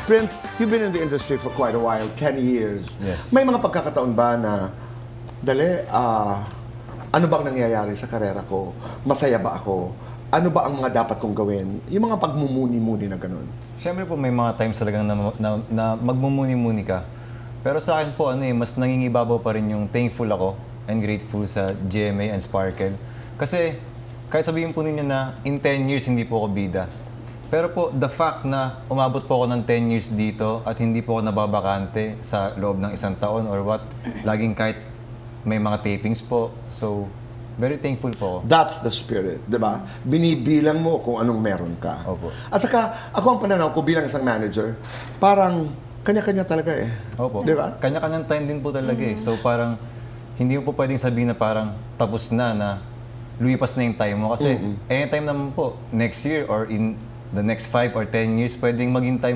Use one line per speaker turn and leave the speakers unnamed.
Prince, you've been in the industry for quite a while, 10 years.
Yes.
May mga pagkakataon ba na, ano bang nangyayari sa karera ko? Masaya ba ako? Ano ba ang mga dapat kong gawin? Yung mga pagmumuni-muni na ganun.
Siyempre po may mga times talagang na magmumuni-muni ka. Pero sa akin po, mas nangingibabaw pa rin yung thankful ako and grateful sa GMA and Sparkle. Kasi kahit sabihin po ninyo na in 10 years hindi po ako bida. Pero po, the fact na umabot po ako ng 10 years dito at hindi po ako nababakante sa loob ng isang taon or what, laging kahit may mga tapings po. So, very thankful po ako.
That's the spirit, di ba? Binibilang mo kung anong meron ka.
Opo.
At saka, ako ang pananaw ko bilang isang manager, parang kanya-kanya talaga eh.
Opo.
Di ba?
Kanya-kanyang time din po talaga eh. So parang, hindi mo po pwedeng sabihin na parang tapos na lumipas na yung time mo. Kasi anytime naman po, next year or in the next 5 or 10 years, pwedeng maging time mo